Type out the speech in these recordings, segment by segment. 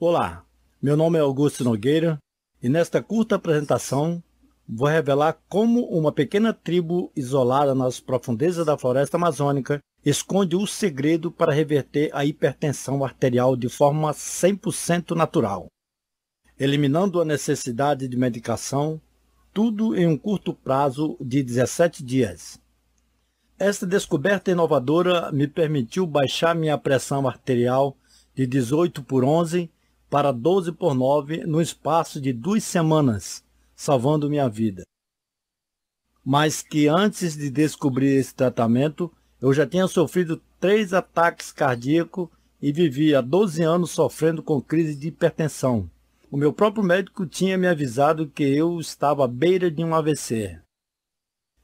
Olá, meu nome é Augusto Nogueira e nesta curta apresentação vou revelar como uma pequena tribo isolada nas profundezas da floresta amazônica esconde o segredo para reverter a hipertensão arterial de forma 100% natural, eliminando a necessidade de medicação, tudo em um curto prazo de 17 dias. Esta descoberta inovadora me permitiu baixar minha pressão arterial de 18/11 para 12/9 no espaço de 2 semanas, salvando minha vida. Mas que antes de descobrir esse tratamento, eu já tinha sofrido 3 ataques cardíacos e vivia há 12 anos sofrendo com crise de hipertensão. O meu próprio médico tinha me avisado que eu estava à beira de um AVC.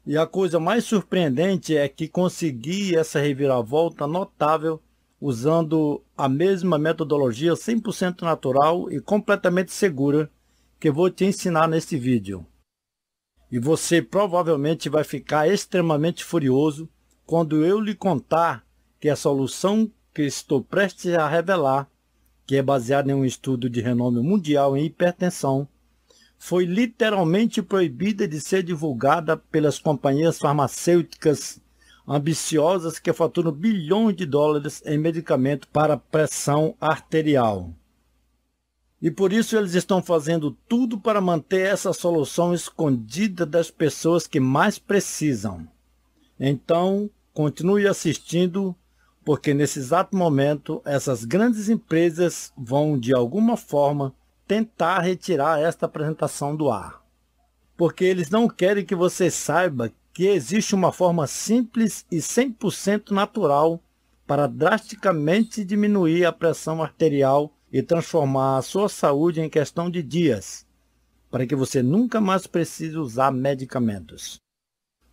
E a coisa mais surpreendente é que consegui essa reviravolta notável usando a mesma metodologia 100% natural e completamente segura que vou te ensinar neste vídeo. E você provavelmente vai ficar extremamente furioso quando eu lhe contar que a solução que estou prestes a revelar, que é baseada em um estudo de renome mundial em hipertensão, foi literalmente proibida de ser divulgada pelas companhias farmacêuticas ambiciosas que faturam bilhões de dólares em medicamento para pressão arterial. E por isso eles estão fazendo tudo para manter essa solução escondida das pessoas que mais precisam. Então, continue assistindo, porque nesse exato momento essas grandes empresas vão de alguma forma tentar retirar esta apresentação do ar. Porque eles não querem que você saiba que existe uma forma simples e 100% natural para drasticamente diminuir a pressão arterial e transformar a sua saúde em questão de dias, para que você nunca mais precise usar medicamentos.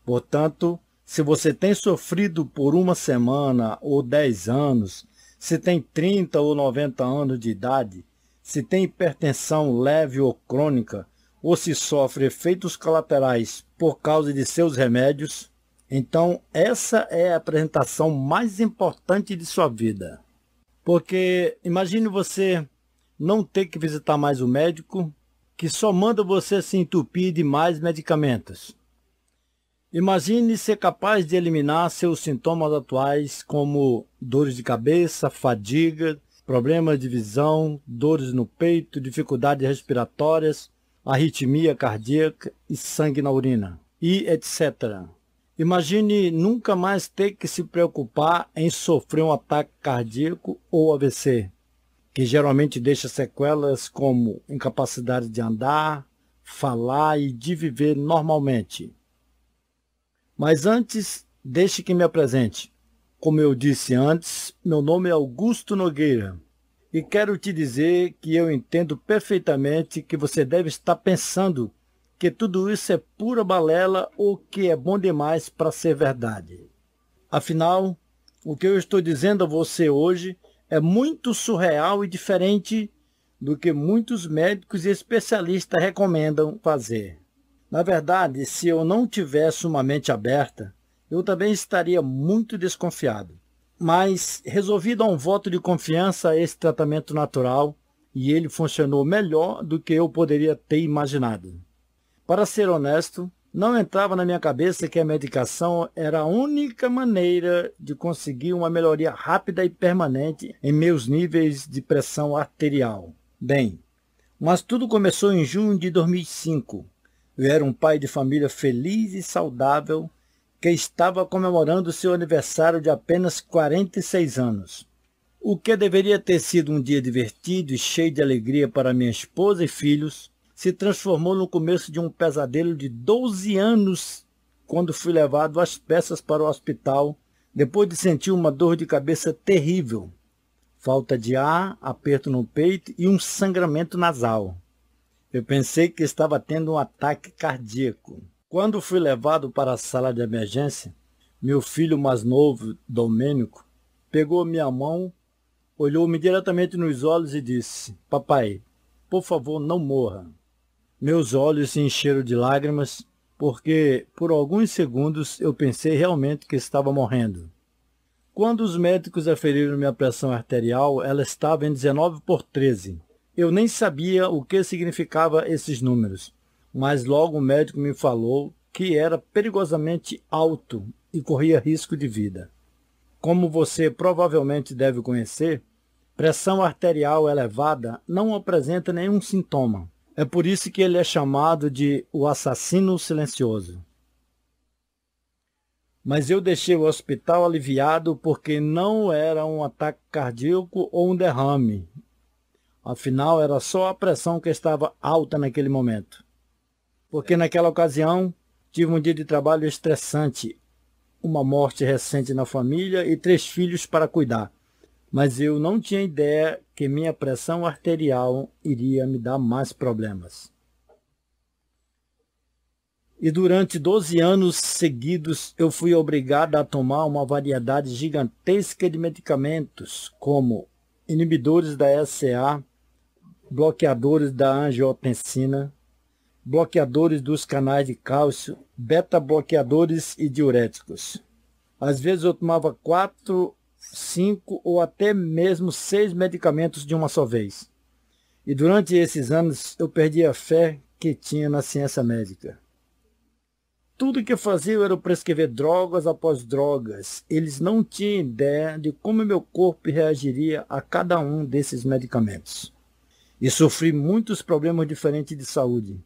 Portanto, se você tem sofrido por 1 semana ou 10 anos, se tem 30 ou 90 anos de idade, se tem hipertensão leve ou crônica, ou se sofre efeitos colaterais por causa de seus remédios, então essa é a apresentação mais importante de sua vida. Porque imagine você não ter que visitar mais o médico, que só manda você se entupir de mais medicamentos. Imagine ser capaz de eliminar seus sintomas atuais como dores de cabeça, fadiga, problemas de visão, dores no peito, dificuldades respiratórias, arritmia cardíaca e sangue na urina, e etc. Imagine nunca mais ter que se preocupar em sofrer um ataque cardíaco ou AVC, que geralmente deixa sequelas como incapacidade de andar, falar e de viver normalmente. Mas antes, deixe que me apresente. Como eu disse antes, meu nome é Augusto Nogueira e quero te dizer que eu entendo perfeitamente que você deve estar pensando que tudo isso é pura balela ou que é bom demais para ser verdade. Afinal, o que eu estou dizendo a você hoje é muito surreal e diferente do que muitos médicos e especialistas recomendam fazer. Na verdade, se eu não tivesse uma mente aberta, eu também estaria muito desconfiado. Mas resolvi dar um voto de confiança a esse tratamento natural e ele funcionou melhor do que eu poderia ter imaginado. Para ser honesto, não entrava na minha cabeça que a medicação era a única maneira de conseguir uma melhoria rápida e permanente em meus níveis de pressão arterial. Bem, mas tudo começou em junho de 2005. Eu era um pai de família feliz e saudável que estava comemorando seu aniversário de apenas 46 anos. O que deveria ter sido um dia divertido e cheio de alegria para minha esposa e filhos, se transformou no começo de um pesadelo de 12 anos, quando fui levado às pressas para o hospital, depois de sentir uma dor de cabeça terrível, falta de ar, aperto no peito e um sangramento nasal. Eu pensei que estava tendo um ataque cardíaco. Quando fui levado para a sala de emergência, meu filho mais novo, Domênico, pegou minha mão, olhou-me diretamente nos olhos e disse: "Papai, por favor, não morra." Meus olhos se encheram de lágrimas, porque por alguns segundos eu pensei realmente que estava morrendo. Quando os médicos aferiram minha pressão arterial, ela estava em 19/13. Eu nem sabia o que significava esses números, mas logo o médico me falou que era perigosamente alto e corria risco de vida. Como você provavelmente deve conhecer, pressão arterial elevada não apresenta nenhum sintoma. É por isso que ele é chamado de o assassino silencioso. Mas eu deixei o hospital aliviado porque não era um ataque cardíaco ou um derrame. Afinal, era só a pressão que estava alta naquele momento. Porque naquela ocasião, tive um dia de trabalho estressante, uma morte recente na família e 3 filhos para cuidar. Mas eu não tinha ideia que minha pressão arterial iria me dar mais problemas. E durante 12 anos seguidos, eu fui obrigado a tomar uma variedade gigantesca de medicamentos, como inibidores da SCA, bloqueadores da angiotensina, bloqueadores dos canais de cálcio, beta-bloqueadores e diuréticos. Às vezes eu tomava 4, 5 ou até mesmo 6 medicamentos de uma só vez. E durante esses anos eu perdi a fé que tinha na ciência médica. Tudo que faziam era prescrever drogas após drogas. Eles não tinham ideia de como meu corpo reagiria a cada um desses medicamentos. E sofri muitos problemas diferentes de saúde.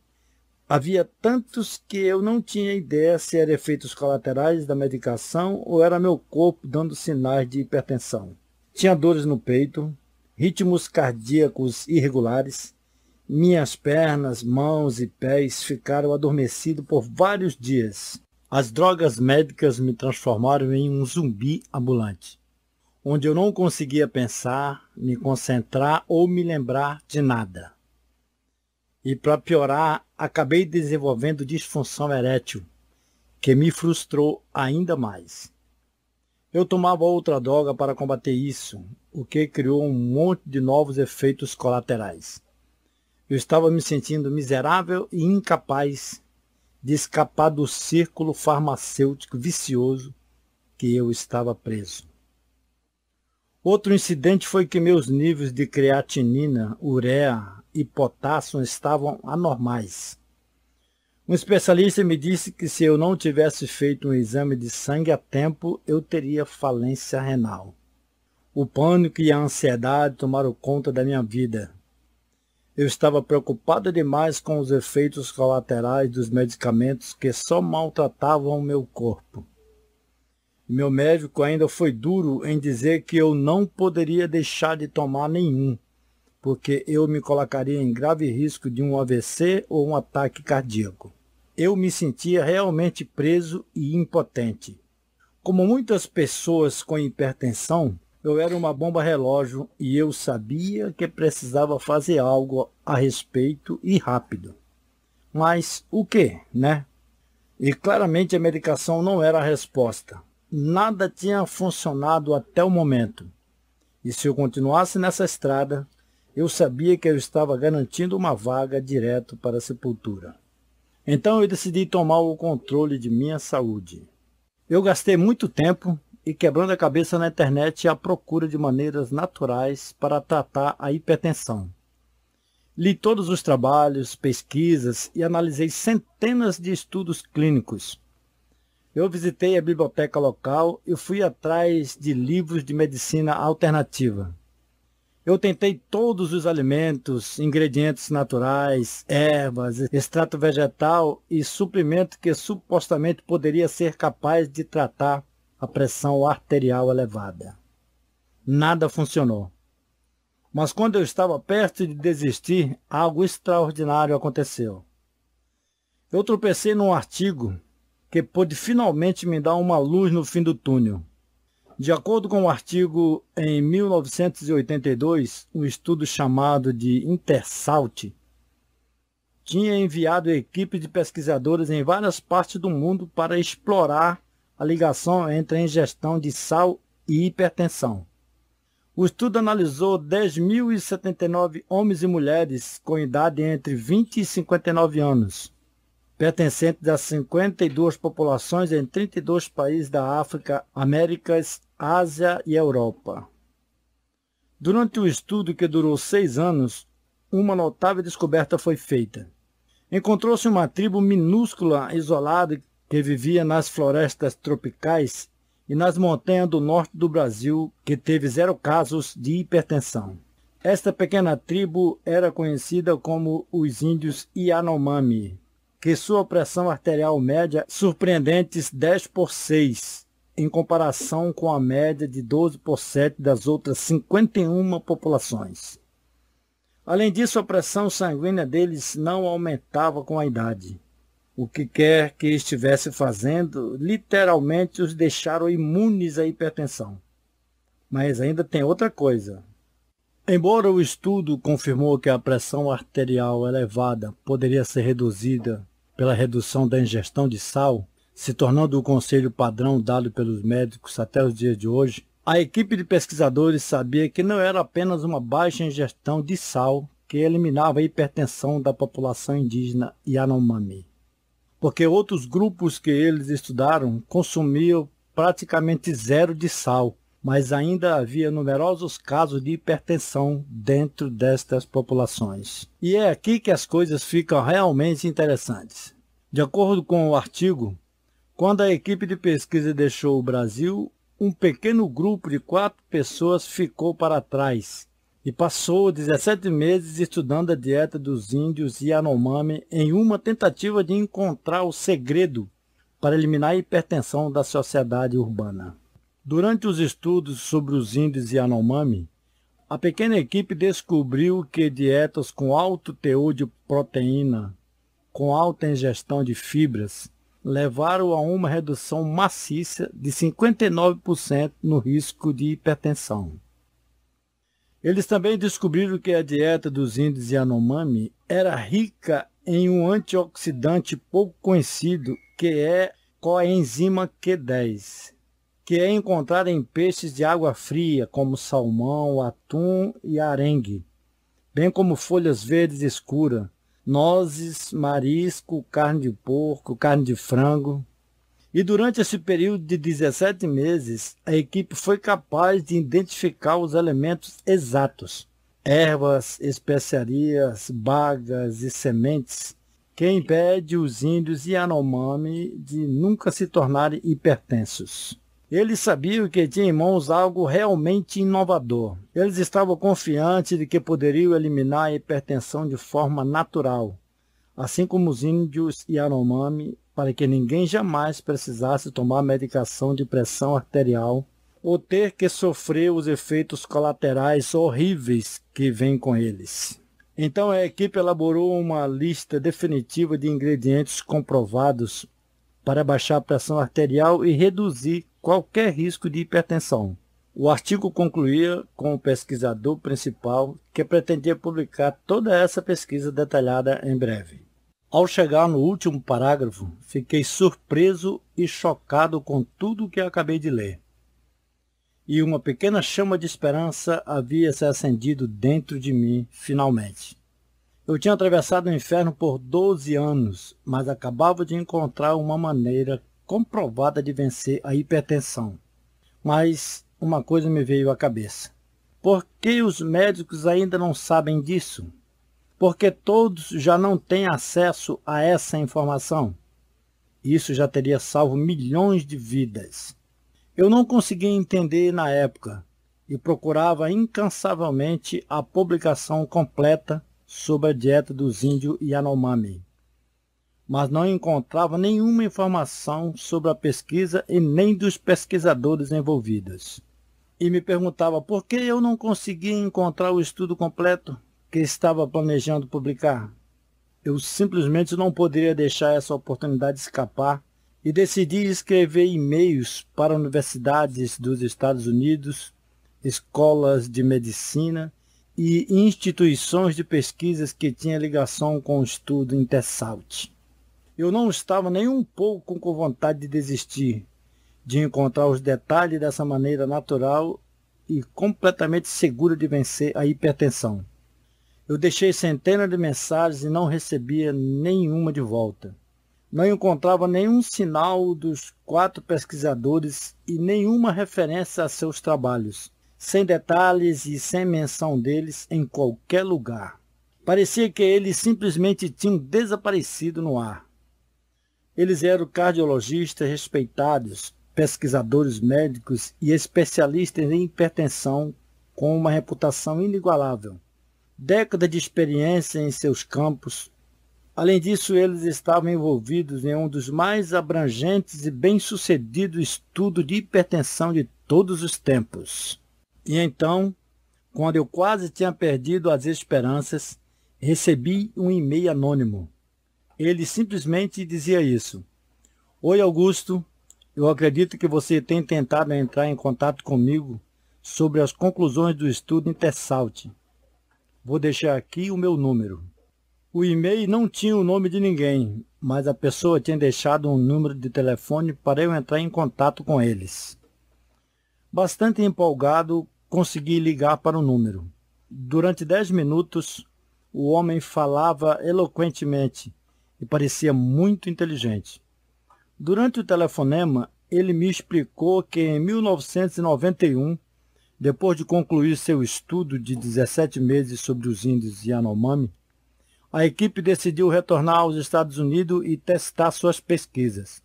Havia tantos que eu não tinha ideia se eram efeitos colaterais da medicação ou era meu corpo dando sinais de hipertensão. Tinha dores no peito, ritmos cardíacos irregulares. Minhas pernas, mãos e pés ficaram adormecidos por vários dias. As drogas médicas me transformaram em um zumbi ambulante, onde eu não conseguia pensar, me concentrar ou me lembrar de nada. E para piorar, acabei desenvolvendo disfunção erétil, que me frustrou ainda mais. Eu tomava outra droga para combater isso, o que criou um monte de novos efeitos colaterais. Eu estava me sentindo miserável e incapaz de escapar do círculo farmacêutico vicioso que eu estava preso. Outro incidente foi que meus níveis de creatinina, ureia e potássio estavam anormais. Um especialista me disse que se eu não tivesse feito um exame de sangue a tempo, eu teria falência renal. O pânico e a ansiedade tomaram conta da minha vida. Eu estava preocupado demais com os efeitos colaterais dos medicamentos que só maltratavam o meu corpo. Meu médico ainda foi duro em dizer que eu não poderia deixar de tomar nenhum, porque eu me colocaria em grave risco de um AVC ou um ataque cardíaco. Eu me sentia realmente preso e impotente. Como muitas pessoas com hipertensão, eu era uma bomba relógio e eu sabia que precisava fazer algo a respeito e rápido. Mas o que, né? E claramente a medicação não era a resposta. Nada tinha funcionado até o momento. E se eu continuasse nessa estrada, eu sabia que eu estava garantindo uma vaga direto para a sepultura. Então eu decidi tomar o controle de minha saúde. Eu gastei muito tempo e quebrando a cabeça na internet à procura de maneiras naturais para tratar a hipertensão. Li todos os trabalhos, pesquisas e analisei centenas de estudos clínicos. Eu visitei a biblioteca local e fui atrás de livros de medicina alternativa. Eu tentei todos os alimentos, ingredientes naturais, ervas, extrato vegetal e suplemento que supostamente poderia ser capaz de tratar a pressão arterial elevada. Nada funcionou. Mas quando eu estava perto de desistir, algo extraordinário aconteceu. Eu tropecei num artigo que pôde finalmente me dar uma luz no fim do túnel. De acordo com o artigo, em 1982, um estudo chamado de InterSalt tinha enviado equipes de pesquisadores em várias partes do mundo para explorar a ligação entre a ingestão de sal e hipertensão. O estudo analisou 10.079 homens e mulheres com idade entre 20 e 59 anos, pertencentes a 52 populações em 32 países da África, Américas, Ásia e Europa. Durante o estudo, que durou 6 anos, uma notável descoberta foi feita. Encontrou-se uma tribo minúscula, isolada, que vivia nas florestas tropicais e nas montanhas do norte do Brasil, que teve 0 casos de hipertensão. Esta pequena tribo era conhecida como os índios Yanomami, que sua pressão arterial média surpreendentes 10/6, em comparação com a média de 12/7 das outras 51 populações. Além disso, a pressão sanguínea deles não aumentava com a idade. O que quer que estivesse fazendo, literalmente os deixaram imunes à hipertensão. Mas ainda tem outra coisa. Embora o estudo confirmou que a pressão arterial elevada poderia ser reduzida pela redução da ingestão de sal, se tornando o conselho padrão dado pelos médicos até os dias de hoje, a equipe de pesquisadores sabia que não era apenas uma baixa ingestão de sal que eliminava a hipertensão da população indígena Yanomami, porque outros grupos que eles estudaram consumiam praticamente 0 de sal, mas ainda havia numerosos casos de hipertensão dentro destas populações. E é aqui que as coisas ficam realmente interessantes. De acordo com o artigo, quando a equipe de pesquisa deixou o Brasil, um pequeno grupo de 4 pessoas ficou para trás e passou 17 meses estudando a dieta dos índios Yanomami em uma tentativa de encontrar o segredo para eliminar a hipertensão da sociedade urbana. Durante os estudos sobre os índios Yanomami, a pequena equipe descobriu que dietas com alto teor de proteína, com alta ingestão de fibras, levaram a uma redução maciça de 59% no risco de hipertensão. Eles também descobriram que a dieta dos índios Yanomami era rica em um antioxidante pouco conhecido, que é coenzima Q10, que é encontrado em peixes de água fria, como salmão, atum e arengue, bem como folhas verdes escuras, nozes, marisco, carne de porco, carne de frango. E durante esse período de 17 meses, a equipe foi capaz de identificar os elementos exatos, ervas, especiarias, bagas e sementes, que impede os índios Yanomami de nunca se tornarem hipertensos. Eles sabiam que tinham em mãos algo realmente inovador. Eles estavam confiantes de que poderiam eliminar a hipertensão de forma natural, assim como os índios Yanomami, para que ninguém jamais precisasse tomar medicação de pressão arterial ou ter que sofrer os efeitos colaterais horríveis que vêm com eles. Então a equipe elaborou uma lista definitiva de ingredientes comprovados para baixar a pressão arterial e reduzir qualquer risco de hipertensão. O artigo concluía com o pesquisador principal, que pretendia publicar toda essa pesquisa detalhada em breve. Ao chegar no último parágrafo, fiquei surpreso e chocado com tudo o que acabei de ler. E uma pequena chama de esperança havia se acendido dentro de mim, finalmente. Eu tinha atravessado o inferno por 12 anos, mas acabava de encontrar uma maneira comprovada de vencer a hipertensão. Mas uma coisa me veio à cabeça. Por que os médicos ainda não sabem disso? Porque todos já não têm acesso a essa informação. Isso já teria salvo milhões de vidas. Eu não conseguia entender na época e procurava incansavelmente a publicação completa sobre a dieta dos índios Yanomami, mas não encontrava nenhuma informação sobre a pesquisa e nem dos pesquisadores envolvidos. E me perguntava por que eu não conseguia encontrar o estudo completo que estava planejando publicar. Eu simplesmente não poderia deixar essa oportunidade escapar e decidi escrever e-mails para universidades dos Estados Unidos, escolas de medicina e instituições de pesquisas que tinham ligação com o estudo InterSalt. Eu não estava nem um pouco com vontade de desistir, de encontrar os detalhes dessa maneira natural e completamente segura de vencer a hipertensão. Eu deixei centenas de mensagens e não recebia nenhuma de volta. Não encontrava nenhum sinal dos 4 pesquisadores e nenhuma referência a seus trabalhos, sem detalhes e sem menção deles em qualquer lugar. Parecia que eles simplesmente tinham desaparecido no ar. Eles eram cardiologistas respeitados, pesquisadores médicos e especialistas em hipertensão com uma reputação inigualável. Décadas de experiência em seus campos. Além disso, eles estavam envolvidos em um dos mais abrangentes e bem-sucedidos estudos de hipertensão de todos os tempos. E então, quando eu quase tinha perdido as esperanças, recebi um e-mail anônimo. Ele simplesmente dizia isso: Oi, Augusto, eu acredito que você tem tentado entrar em contato comigo sobre as conclusões do estudo InterSalt. Vou deixar aqui o meu número. O e-mail não tinha o nome de ninguém, mas a pessoa tinha deixado um número de telefone para eu entrar em contato com eles. Bastante empolgado, consegui ligar para o número. Durante 10 minutos, o homem falava eloquentemente e parecia muito inteligente. Durante o telefonema, ele me explicou que em 1991, depois de concluir seu estudo de 17 meses sobre os índios Yanomami, a equipe decidiu retornar aos Estados Unidos e testar suas pesquisas.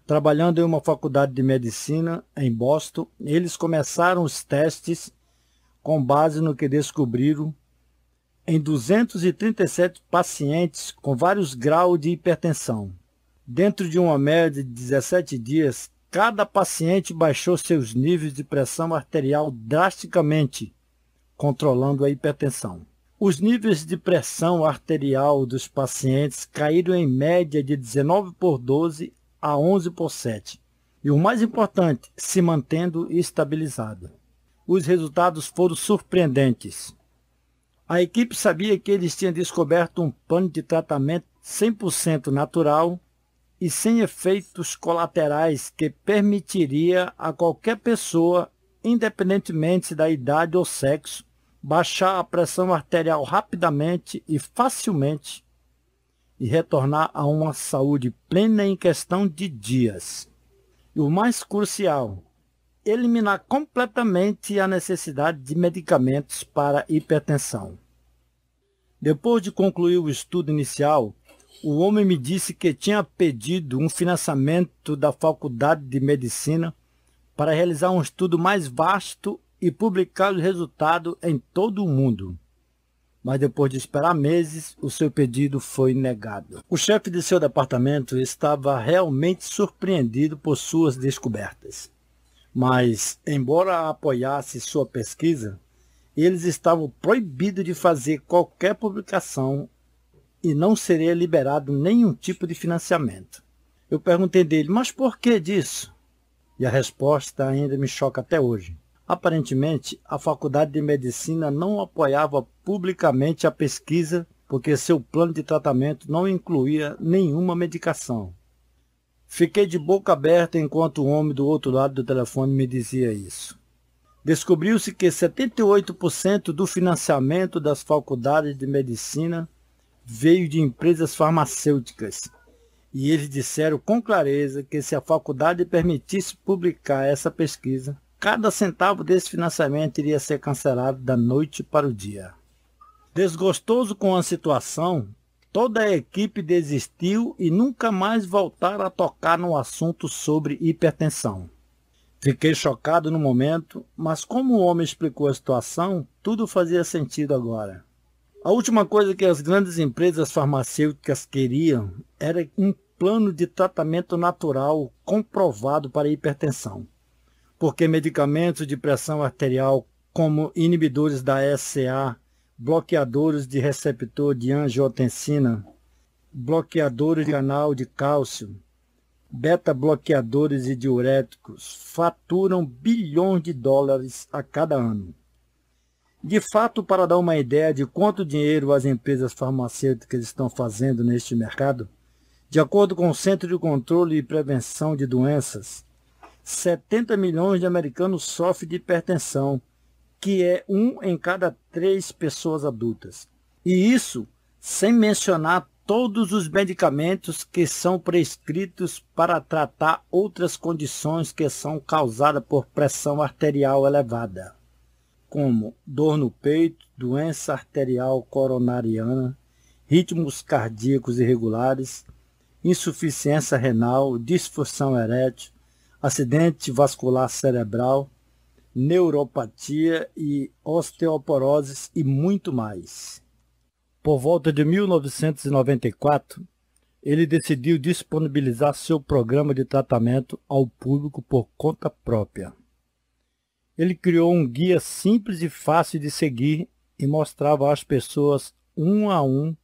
Trabalhando em uma faculdade de medicina em Boston, eles começaram os testes com base no que descobriram em 237 pacientes com vários graus de hipertensão. Dentro de uma média de 17 dias, cada paciente baixou seus níveis de pressão arterial drasticamente, controlando a hipertensão. Os níveis de pressão arterial dos pacientes caíram em média de 19/12 a 11/7. E o mais importante, se mantendo estabilizado. Os resultados foram surpreendentes. A equipe sabia que eles tinham descoberto um plano de tratamento 100% natural e sem efeitos colaterais que permitiria a qualquer pessoa, independentemente da idade ou sexo, baixar a pressão arterial rapidamente e facilmente e retornar a uma saúde plena em questão de dias. E o mais crucial, eliminar completamente a necessidade de medicamentos para hipertensão. Depois de concluir o estudo inicial, o homem me disse que tinha pedido um financiamento da Faculdade de Medicina para realizar um estudo mais vasto e publicar os resultados em todo o mundo. Mas depois de esperar meses, o seu pedido foi negado. O chefe de seu departamento estava realmente surpreendido por suas descobertas. Mas, embora apoiasse sua pesquisa, eles estavam proibidos de fazer qualquer publicação e não seria liberado nenhum tipo de financiamento. Eu perguntei dele, mas por que disso? E a resposta ainda me choca até hoje. Aparentemente, a Faculdade de Medicina não apoiava publicamente a pesquisa porque seu plano de tratamento não incluía nenhuma medicação. Fiquei de boca aberta enquanto o homem do outro lado do telefone me dizia isso. Descobriu-se que 78% do financiamento das faculdades de medicina veio de empresas farmacêuticas. E eles disseram com clareza que se a faculdade permitisse publicar essa pesquisa, cada centavo desse financiamento iria ser cancelado da noite para o dia. Desgostoso com a situação, toda a equipe desistiu e nunca mais voltaram a tocar no assunto sobre hipertensão. Fiquei chocado no momento, mas como o homem explicou a situação, tudo fazia sentido agora. A última coisa que as grandes empresas farmacêuticas queriam era um plano de tratamento natural comprovado para a hipertensão. Porque medicamentos de pressão arterial como inibidores da SCA, bloqueadores de receptor de angiotensina, bloqueadores de canal de cálcio, beta-bloqueadores e diuréticos faturam bilhões de dólares a cada ano. De fato, para dar uma ideia de quanto dinheiro as empresas farmacêuticas estão fazendo neste mercado, de acordo com o Centro de Controle e Prevenção de Doenças, 70 milhões de americanos sofrem de hipertensão, que é 1 em cada 3 pessoas adultas. E isso sem mencionar todos os medicamentos que são prescritos para tratar outras condições que são causadas por pressão arterial elevada. como dor no peito, doença arterial coronariana, ritmos cardíacos irregulares, insuficiência renal, disfunção erétil, acidente vascular cerebral, neuropatia e osteoporose e muito mais. Por volta de 1994, ele decidiu disponibilizar seu programa de tratamento ao público por conta própria. Ele criou um guia simples e fácil de seguir e mostrava às pessoas, um a um,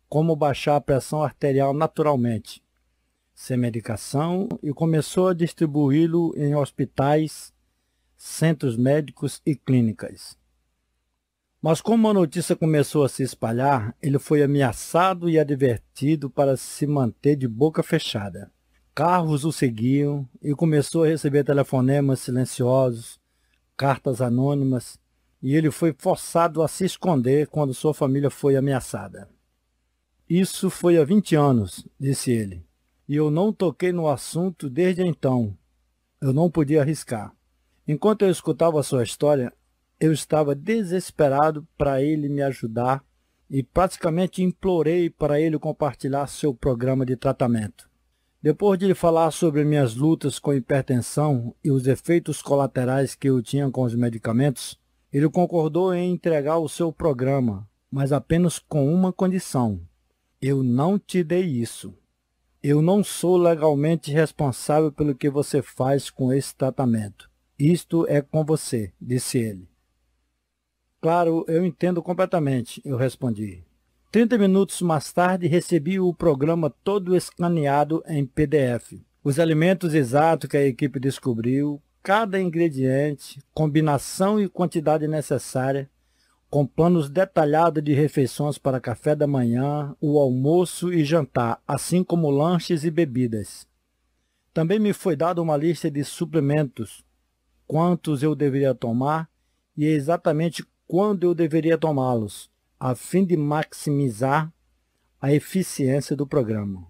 como baixar a pressão arterial naturalmente, sem medicação, e começou a distribuí-lo em hospitais, centros médicos e clínicas. Mas como a notícia começou a se espalhar, ele foi ameaçado e advertido para se manter de boca fechada. Carros o seguiam e começou a receber telefonemas silenciosos, cartas anônimas, e ele foi forçado a se esconder quando sua família foi ameaçada. Isso foi há 20 anos, disse ele, e eu não toquei no assunto desde então. Eu não podia arriscar. Enquanto eu escutava a sua história, eu estava desesperado para ele me ajudar e praticamente implorei para ele compartilhar seu programa de tratamento. Depois de lhe falar sobre minhas lutas com hipertensão e os efeitos colaterais que eu tinha com os medicamentos, ele concordou em entregar o seu programa, mas apenas com uma condição. Eu não te dei isso. Eu não sou legalmente responsável pelo que você faz com esse tratamento. Isto é com você, disse ele. Claro, eu entendo completamente, eu respondi. 30 minutos mais tarde, recebi o programa todo escaneado em PDF. Os alimentos exatos que a equipe descobriu, cada ingrediente, combinação e quantidade necessária, com planos detalhados de refeições para café da manhã, o almoço e jantar, assim como lanches e bebidas. Também me foi dada uma lista de suplementos, quantos eu deveria tomar e exatamente quando eu deveria tomá-los, a fim de maximizar a eficiência do programa.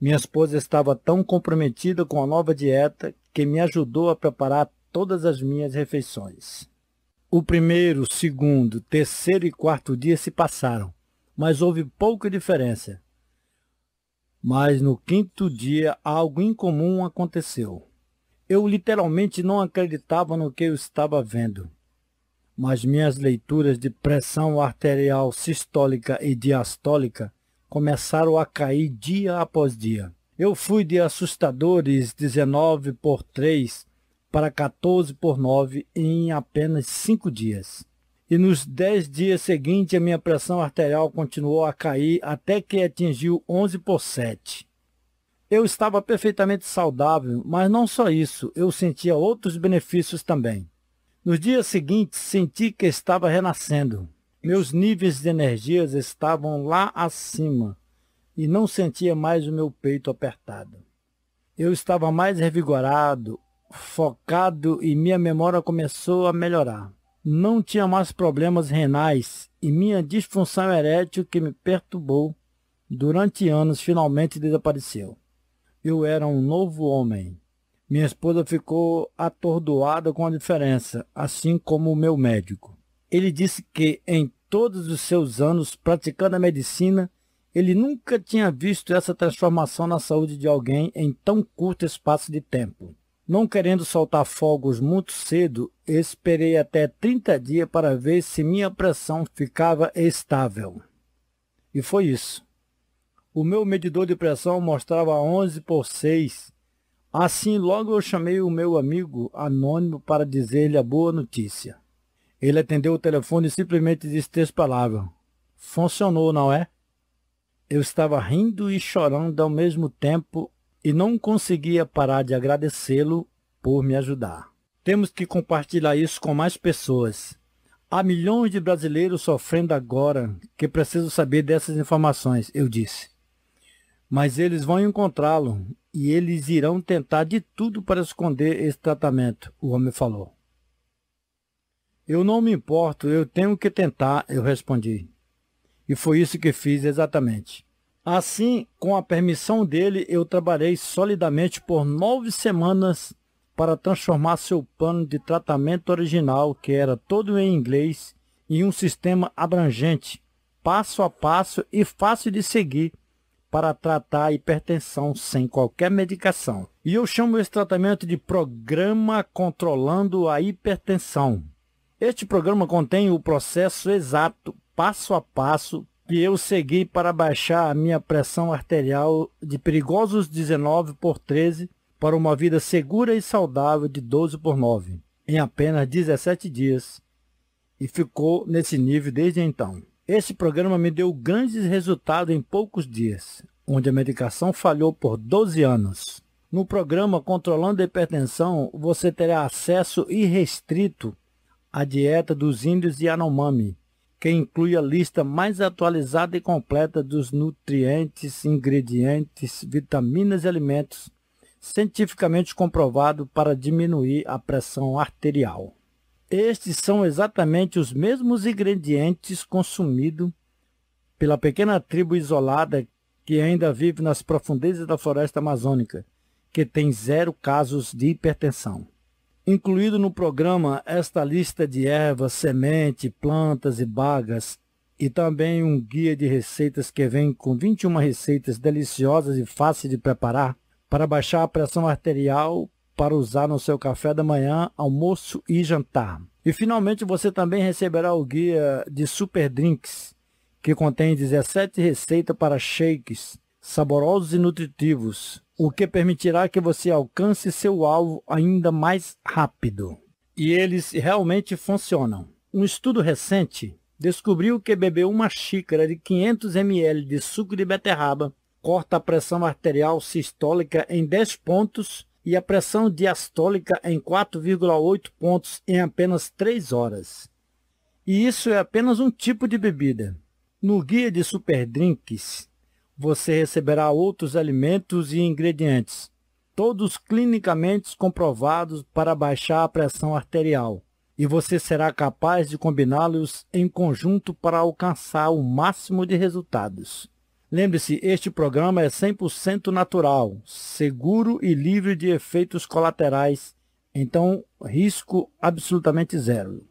Minha esposa estava tão comprometida com a nova dieta que me ajudou a preparar todas as minhas refeições. O primeiro, segundo, terceiro e quarto dia se passaram, mas houve pouca diferença. Mas no quinto dia algo incomum aconteceu. Eu literalmente não acreditava no que eu estava vendo. Mas minhas leituras de pressão arterial sistólica e diastólica começaram a cair dia após dia. Eu fui de assustadores 19/3 para 14/9 em apenas 5 dias. E nos 10 dias seguintes a minha pressão arterial continuou a cair até que atingiu 11/7. Eu estava perfeitamente saudável, mas não só isso, eu sentia outros benefícios também. Nos dias seguintes, senti que estava renascendo. Meus níveis de energias estavam lá acima e não sentia mais o meu peito apertado. Eu estava mais revigorado, focado e minha memória começou a melhorar. Não tinha mais problemas renais e minha disfunção erétil que me perturbou durante anos finalmente desapareceu. Eu era um novo homem. Minha esposa ficou atordoada com a diferença, assim como o meu médico. Ele disse que em todos os seus anos praticando a medicina, ele nunca tinha visto essa transformação na saúde de alguém em tão curto espaço de tempo. Não querendo soltar fogos muito cedo, esperei até 30 dias para ver se minha pressão ficava estável. E foi isso. O meu medidor de pressão mostrava 11/6. Assim, logo eu chamei o meu amigo anônimo para dizer-lhe a boa notícia. Ele atendeu o telefone e simplesmente disse 3 palavras. Funcionou, não é? Eu estava rindo e chorando ao mesmo tempo e não conseguia parar de agradecê-lo por me ajudar. Temos que compartilhar isso com mais pessoas. Há milhões de brasileiros sofrendo agora que precisam saber dessas informações, eu disse. Mas eles vão encontrá-lo e eles irão tentar de tudo para esconder esse tratamento, o homem falou. Eu não me importo, eu tenho que tentar, eu respondi. E foi isso que fiz exatamente. Assim, com a permissão dele, eu trabalhei solidamente por 9 semanas para transformar seu plano de tratamento original, que era todo em inglês, em um sistema abrangente, passo a passo e fácil de seguir, para tratar a hipertensão sem qualquer medicação. E eu chamo esse tratamento de Programa Controlando a Hipertensão. Este programa contém o processo exato, passo a passo, que eu segui para baixar a minha pressão arterial de perigosos 19/13 para uma vida segura e saudável de 12/9, em apenas 17 dias, e ficou nesse nível desde então. Esse programa me deu grandes resultados em poucos dias, onde a medicação falhou por 12 anos. No programa Controlando a Hipertensão, você terá acesso irrestrito à dieta dos índios Yanomami, que inclui a lista mais atualizada e completa dos nutrientes, ingredientes, vitaminas e alimentos cientificamente comprovado para diminuir a pressão arterial. Estes são exatamente os mesmos ingredientes consumidos pela pequena tribo isolada que ainda vive nas profundezas da floresta amazônica, que tem 0 casos de hipertensão. Incluído no programa esta lista de ervas, sementes, plantas e bagas, e também um guia de receitas que vem com 21 receitas deliciosas e fáceis de preparar para baixar a pressão arterial, para usar no seu café da manhã, almoço e jantar. E finalmente você também receberá o guia de Super Drinks, que contém 17 receitas para shakes saborosos e nutritivos, o que permitirá que você alcance seu alvo ainda mais rápido. E eles realmente funcionam. Um estudo recente descobriu que beber uma xícara de 500 ml de suco de beterraba corta a pressão arterial sistólica em 10 pontos e a pressão diastólica em 4,8 pontos em apenas 3 horas. E isso é apenas um tipo de bebida. No guia de Super Drinks, você receberá outros alimentos e ingredientes, todos clinicamente comprovados para baixar a pressão arterial, e você será capaz de combiná-los em conjunto para alcançar o máximo de resultados. Lembre-se, este programa é 100% natural, seguro e livre de efeitos colaterais, então risco absolutamente zero.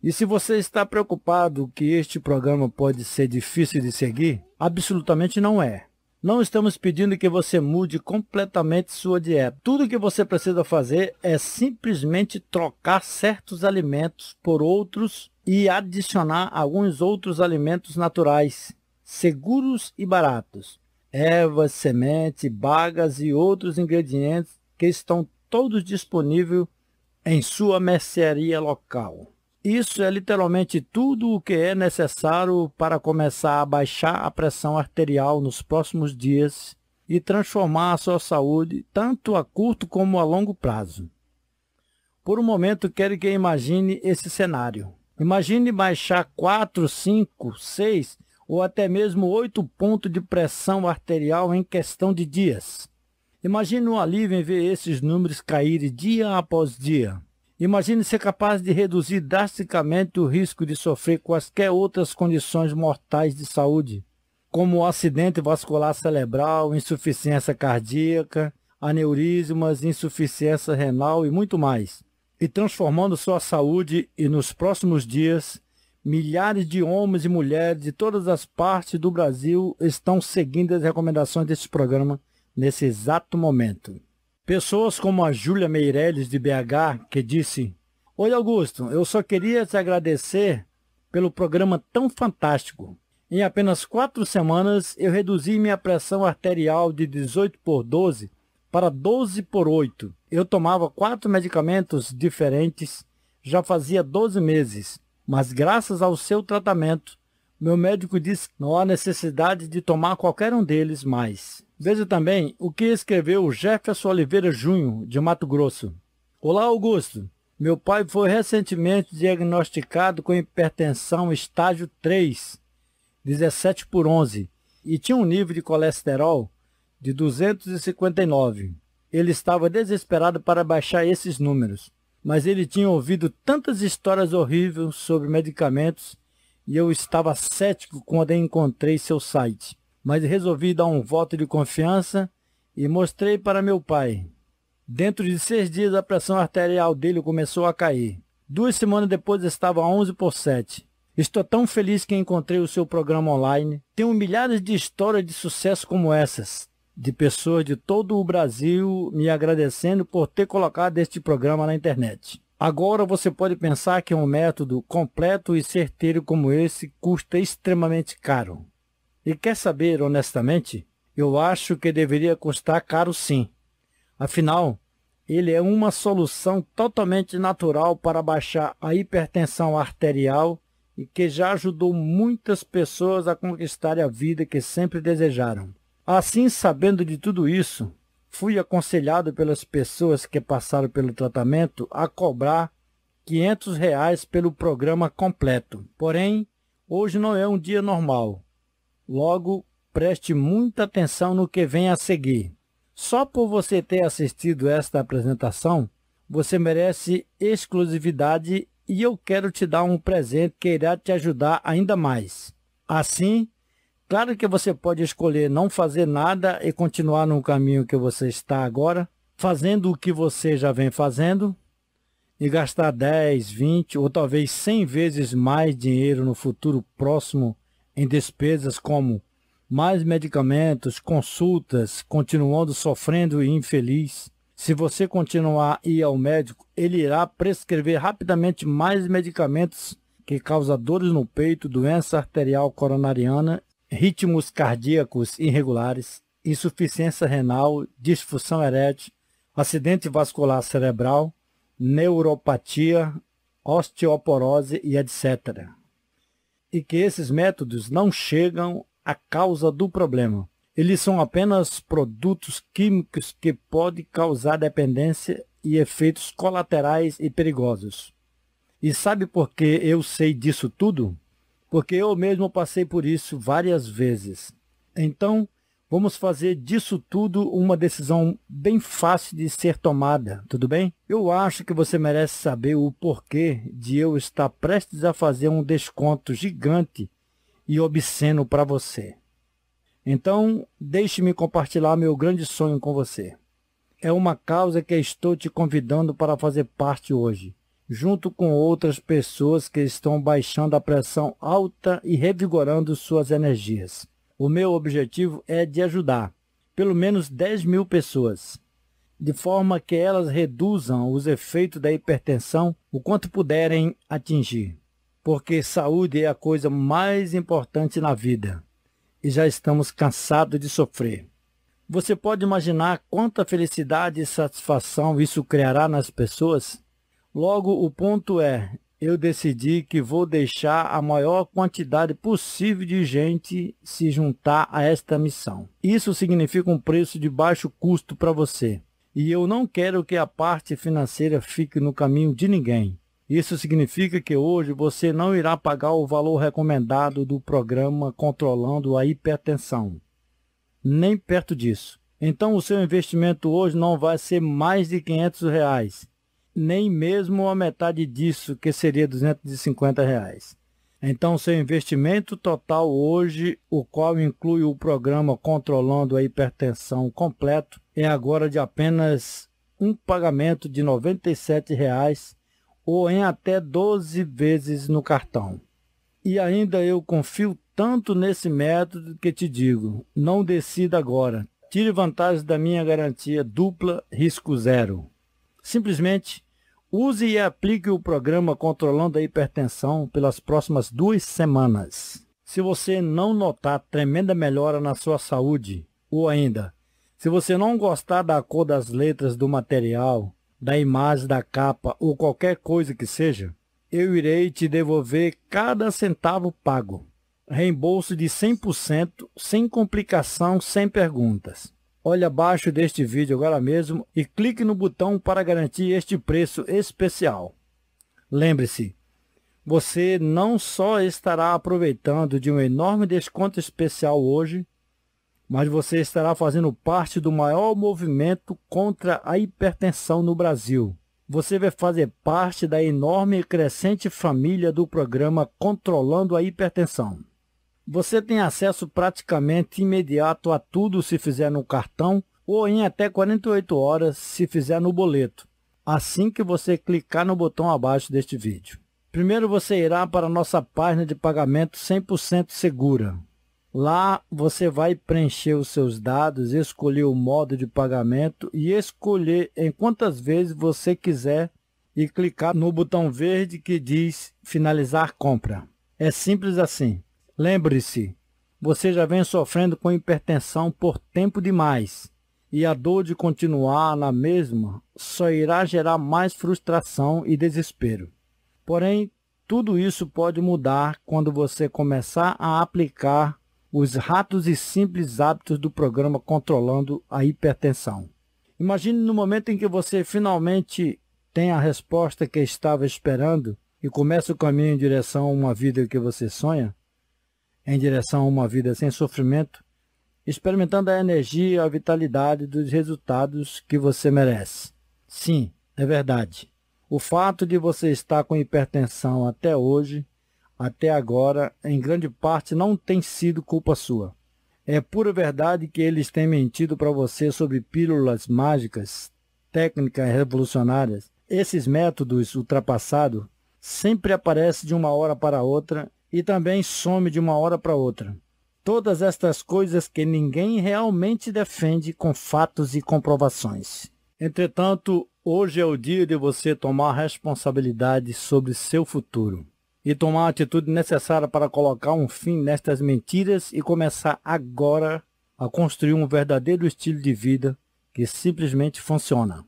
E se você está preocupado que este programa pode ser difícil de seguir, absolutamente não é. Não estamos pedindo que você mude completamente sua dieta. Tudo que você precisa fazer é simplesmente trocar certos alimentos por outros e adicionar alguns outros alimentos naturais, seguros e baratos. Ervas, sementes, bagas e outros ingredientes que estão todos disponíveis em sua mercearia local. Isso é literalmente tudo o que é necessário para começar a baixar a pressão arterial nos próximos dias e transformar a sua saúde tanto a curto como a longo prazo. Por um momento, quero que imagine esse cenário. Imagine baixar 4, 5, 6 ou até mesmo 8 pontos de pressão arterial em questão de dias. Imagine o alívio em ver esses números caírem dia após dia. Imagine ser capaz de reduzir drasticamente o risco de sofrer quaisquer outras condições mortais de saúde, como acidente vascular cerebral, insuficiência cardíaca, aneurismas, insuficiência renal e muito mais, e transformando sua saúde. E nos próximos dias, milhares de homens e mulheres de todas as partes do Brasil estão seguindo as recomendações deste programa nesse exato momento. Pessoas como a Júlia Meirelles, de BH, que disse: "Oi, Augusto, eu só queria te agradecer pelo programa tão fantástico. Em apenas 4 semanas, eu reduzi minha pressão arterial de 18/12 para 12/8. Eu tomava 4 medicamentos diferentes, já fazia 12 meses, mas graças ao seu tratamento, meu médico disse que não há necessidade de tomar qualquer um deles mais." Veja também o que escreveu Jefferson Oliveira Júnior, de Mato Grosso. "Olá, Augusto. Meu pai foi recentemente diagnosticado com hipertensão estágio 3, 17/11, e tinha um nível de colesterol de 259. Ele estava desesperado para baixar esses números, mas ele tinha ouvido tantas histórias horríveis sobre medicamentos e eu estava cético quando encontrei seu site. Mas resolvi dar um voto de confiança e mostrei para meu pai. Dentro de 6 dias, a pressão arterial dele começou a cair. 2 semanas depois, estava 11/7. Estou tão feliz que encontrei o seu programa online. Tenho milhares de histórias de sucesso como essas, de pessoas de todo o Brasil me agradecendo por ter colocado este programa na internet. Agora você pode pensar que um método completo e certeiro como esse custa extremamente caro. E quer saber, honestamente, eu acho que deveria custar caro sim. Afinal, ele é uma solução totalmente natural para baixar a hipertensão arterial e que já ajudou muitas pessoas a conquistar a vida que sempre desejaram. Assim, sabendo de tudo isso, fui aconselhado pelas pessoas que passaram pelo tratamento a cobrar R$ 500 pelo programa completo. Porém, hoje não é um dia normal. Logo, preste muita atenção no que vem a seguir. Só por você ter assistido esta apresentação, você merece exclusividade e eu quero te dar um presente que irá te ajudar ainda mais. Assim, claro que você pode escolher não fazer nada e continuar no caminho que você está agora, fazendo o que você já vem fazendo, e gastar 10, 20 ou talvez 100 vezes mais dinheiro no futuro próximo em despesas como mais medicamentos, consultas, continuando sofrendo e infeliz. Se você continuar a ir ao médico, ele irá prescrever rapidamente mais medicamentos que causam dores no peito, doença arterial coronariana, ritmos cardíacos irregulares, insuficiência renal, disfunção erétil, acidente vascular cerebral, neuropatia, osteoporose e etc. E que esses métodos não chegam à causa do problema. Eles são apenas produtos químicos que podem causar dependência e efeitos colaterais e perigosos. E sabe por que eu sei disso tudo? Porque eu mesmo passei por isso várias vezes. Então, vamos fazer disso tudo uma decisão bem fácil de ser tomada, tudo bem? Eu acho que você merece saber o porquê de eu estar prestes a fazer um desconto gigante e obsceno para você. Então, deixe-me compartilhar meu grande sonho com você. É uma causa que estou te convidando para fazer parte hoje, junto com outras pessoas que estão baixando a pressão alta e revigorando suas energias. O meu objetivo é de ajudar pelo menos 10.000 pessoas, de forma que elas reduzam os efeitos da hipertensão o quanto puderem atingir, porque saúde é a coisa mais importante na vida e já estamos cansados de sofrer. Você pode imaginar quanta felicidade e satisfação isso criará nas pessoas? Logo, o ponto é, eu decidi que vou deixar a maior quantidade possível de gente se juntar a esta missão. Isso significa um preço de baixo custo para você. E eu não quero que a parte financeira fique no caminho de ninguém. Isso significa que hoje você não irá pagar o valor recomendado do programa controlando a hipertensão. Nem perto disso. Então o seu investimento hoje não vai ser mais de R$ 500. Nem mesmo a metade disso, que seria R$ 250. Então, seu investimento total hoje, o qual inclui o programa controlando a hipertensão completo, é agora de apenas um pagamento de R$ 97 ou em até 12 vezes no cartão. E ainda eu confio tanto nesse método que te digo, não decida agora. Tire vantagem da minha garantia dupla risco zero. Simplesmente use e aplique o programa controlando a hipertensão pelas próximas 2 semanas. Se você não notar tremenda melhora na sua saúde, ou ainda, se você não gostar da cor das letras do material, da imagem da capa ou qualquer coisa que seja, eu irei te devolver cada centavo pago. Reembolso de 100%, sem complicação, sem perguntas. Olhe abaixo deste vídeo agora mesmo e clique no botão para garantir este preço especial. Lembre-se, você não só estará aproveitando de um enorme desconto especial hoje, mas você estará fazendo parte do maior movimento contra a hipertensão no Brasil. Você vai fazer parte da enorme e crescente família do programa Controlando a Hipertensão. Você tem acesso praticamente imediato a tudo se fizer no cartão ou em até 48 horas se fizer no boleto, assim que você clicar no botão abaixo deste vídeo. Primeiro você irá para a nossa página de pagamento 100% segura. Lá você vai preencher os seus dados, escolher o modo de pagamento e escolher em quantas vezes você quiser e clicar no botão verde que diz finalizar compra. É simples assim. Lembre-se, você já vem sofrendo com hipertensão por tempo demais e a dor de continuar na mesma só irá gerar mais frustração e desespero. Porém, tudo isso pode mudar quando você começar a aplicar os rápidos e simples hábitos do programa controlando a hipertensão. Imagine no momento em que você finalmente tem a resposta que estava esperando e começa o caminho em direção a uma vida que você sonha, em direção a uma vida sem sofrimento, experimentando a energia e a vitalidade dos resultados que você merece. Sim, é verdade. O fato de você estar com hipertensão até hoje, até agora, em grande parte não tem sido culpa sua. É pura verdade que eles têm mentido para você sobre pílulas mágicas, técnicas revolucionárias. Esses métodos ultrapassados sempre aparecem de uma hora para outra e também some de uma hora para outra. Todas estas coisas que ninguém realmente defende com fatos e comprovações. Entretanto, hoje é o dia de você tomar responsabilidade sobre seu futuro e tomar a atitude necessária para colocar um fim nestas mentiras e começar agora a construir um verdadeiro estilo de vida que simplesmente funciona.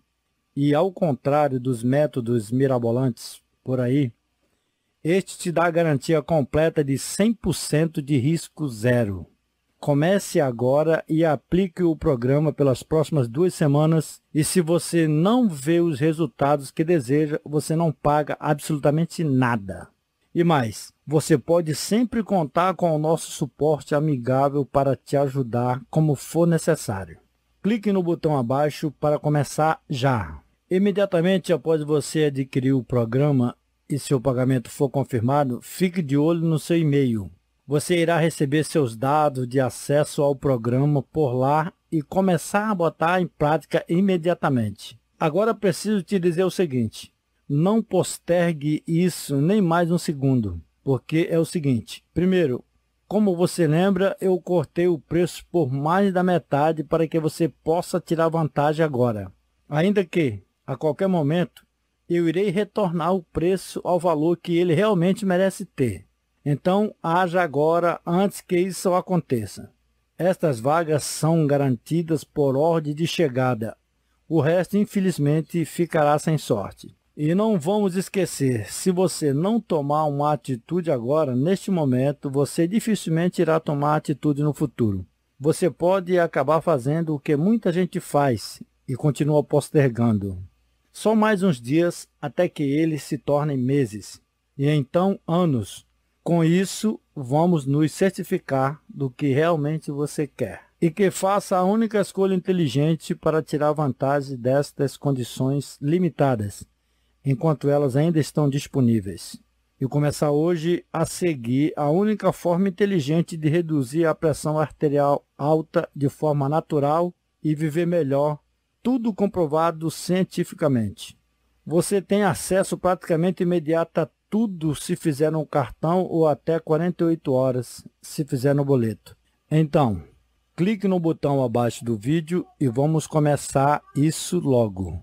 E ao contrário dos métodos mirabolantes por aí, este te dá a garantia completa de 100% de risco zero. Comece agora e aplique o programa pelas próximas 2 semanas e se você não vê os resultados que deseja, você não paga absolutamente nada. E mais, você pode sempre contar com o nosso suporte amigável para te ajudar como for necessário. Clique no botão abaixo para começar já. Imediatamente após você adquirir o programa e seu pagamento for confirmado, fique de olho no seu e-mail. Você irá receber seus dados de acesso ao programa por lá e começar a botar em prática imediatamente. Agora preciso te dizer o seguinte, não postergue isso nem mais um segundo, porque é o seguinte. Primeiro, como você lembra, eu cortei o preço por mais da metade para que você possa tirar vantagem agora. Ainda que, a qualquer momento, eu irei retornar o preço ao valor que ele realmente merece ter. Então, haja agora antes que isso aconteça. Estas vagas são garantidas por ordem de chegada. O resto, infelizmente, ficará sem sorte. E não vamos esquecer, se você não tomar uma atitude agora, neste momento, você dificilmente irá tomar atitude no futuro. Você pode acabar fazendo o que muita gente faz e continua postergando. Só mais uns dias até que eles se tornem meses, e então anos. Com isso, vamos nos certificar do que realmente você quer. E que faça a única escolha inteligente para tirar vantagem destas condições limitadas, enquanto elas ainda estão disponíveis. E começar hoje a seguir a única forma inteligente de reduzir a pressão arterial alta de forma natural e viver melhor, tudo comprovado cientificamente. Você tem acesso praticamente imediato a tudo se fizer no cartão ou até 48 horas se fizer no boleto. Então, clique no botão abaixo do vídeo e vamos começar isso logo.